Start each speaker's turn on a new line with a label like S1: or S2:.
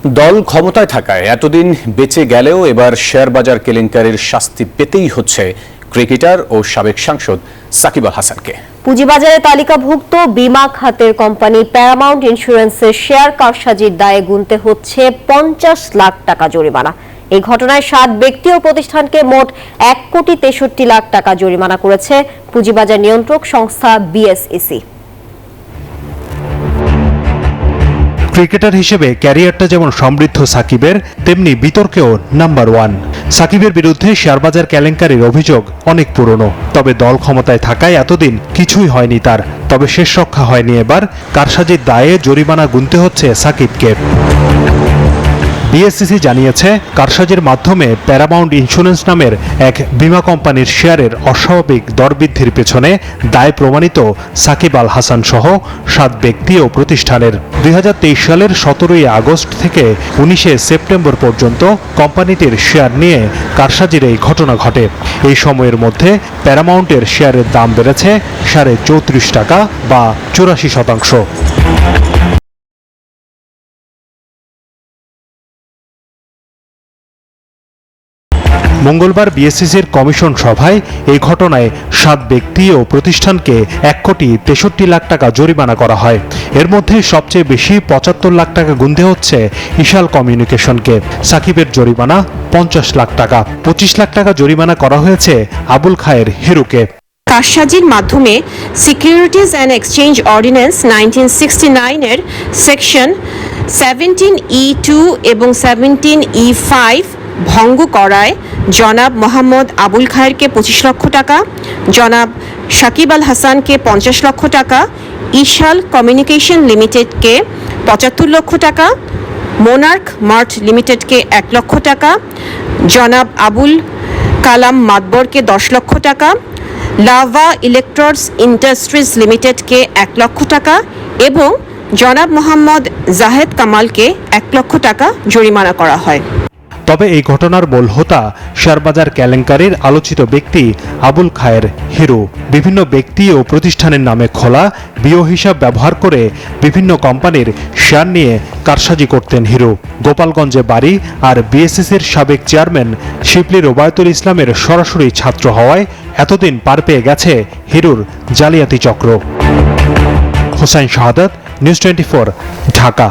S1: দল ক্ষমতায় থাকায় এতদিন বেঁচে গেলেও এবার শেয়ার বাজার কেলেঙ্কারির শাস্তি পেতেই হচ্ছে ক্রিকেটার ও সাবেক সাংসদ সাকিব আল হাসানকে।
S2: পুঁজিবাজারে তালিকাভুক্ত বীমা খাতের কোম্পানি প্যারামাউন্ট ইন্স্যুরেন্সের শেয়ার কারসাজির দায়ে গুনতে হচ্ছে 50 লাখ টাকা জরিমানা। এই ঘটনায় 7 ব্যক্তি ও প্রতিষ্ঠানকে মোট 1,63 লাখ টাকা জরিমানা করেছে পুঁজিবাজার নিয়ন্ত্রক সংস্থা বিএসইসি।
S3: ক্রিকেটার হিসেবে ক্যারিয়ারটা যেমন সমৃদ্ধ সাকিবের, তেমনি বিতর্কেও নাম্বার 1। সাকিবের বিরুদ্ধে শেয়ারবাজার কেলেঙ্কারির অভিযোগ অনেক পুরনো, তবে দল ক্ষমতায় থাকায় এতদিন কিছুই হয়নি তার। তবে শেষ রক্ষা হয়নি এবার, কারসাজির দায়ে জরিমানা গুনতে হচ্ছে সাকিবকে। বিএসইসি জানিয়েছে, কারসাজির মাধ্যমে প্যারামাউন্ট ইন্স্যুরেন্স নামের এক বীমা কোম্পানির শেয়ারের অস্বাভাবিক দরবৃদ্ধির পেছনে দায় প্রমাণিত সাকিব আল হাসান সহ 7 ব্যক্তি ও প্রতিষ্ঠানের। 2023 সালের 17 আগস্ট থেকে 19 সেপ্টেম্বর পর্যন্ত কোম্পানিটির শেয়ার নিয়ে কারসাজির এই ঘটনা ঘটে। এই সময়ের মধ্যে প্যারামাউন্টের শেয়ারের দাম বেড়েছে 34.5 টাকা বা 84%। মঙ্গলবার বিএসইসির কমিশন সভায় এই ঘটনায় 7 ব্যক্তি ও প্রতিষ্ঠানকে 1,63 লাখ টাকা জরিমানা করা হয়। এর মধ্যে সবচেয়ে বেশি 75 লাখ টাকা গুনতে হচ্ছে ইশাল কমিউনিকেশনকে। সাকিবের জরিমানা 50 লাখ টাকা। 25 লাখ টাকা জরিমানা করা হয়েছে আবুল খায়ের হিরুকে।
S4: কারসাজির মাধ্যমে সিকিউরিটিজ অ্যান্ড এক্সচেঞ্জ অর্ডিন্যান্স 1969 এর সেকশন 17E2 এবং 17E5 ভঙ্গ করায় জনাব মোহাম্মদ আবুল খায়েরকে 25 লক্ষ টাকা, জনাব সাকিব আল হাসানকে 50 লক্ষ টাকা, ইশাল কমিউনিকেশন লিমিটেডকে 75 লক্ষ টাকা, মোনার্ক মার্ট লিমিটেডকে 1 লক্ষ টাকা, জনাব আবুল কালাম মাতবরকে 10 লক্ষ টাকা, লাভা ইলেকট্রনিক্স ইন্ডাস্ট্রিজ লিমিটেডকে 1 লক্ষ টাকা এবং জনাব মোহাম্মদ জাহেদ কামালকে 1 লক্ষ টাকা জরিমানা করা হয়।
S3: তবে এই ঘটনার মূল হোতা শেয়ারবাজার কেলেঙ্কারির আলোচিত ব্যক্তি আবুল খায়ের হিরু। বিভিন্ন ব্যক্তি ও প্রতিষ্ঠানের নামে খোলা বিও হিসাব ব্যবহার করে বিভিন্ন কোম্পানির শেয়ার নিয়ে কারসাজি করতেন হিরু। গোপালগঞ্জে বাড়ি আর বিএসইসির সাবেক চেয়ারম্যান শিবলি রোবায়তুল ইসলামের সরাসরি ছাত্র হওয়ায় এতদিন পার পেয়ে গেছে হিরুর জালিয়াতি চক্র। হোসাইন শাহাদাত, নিউজ 24, ঢাকা।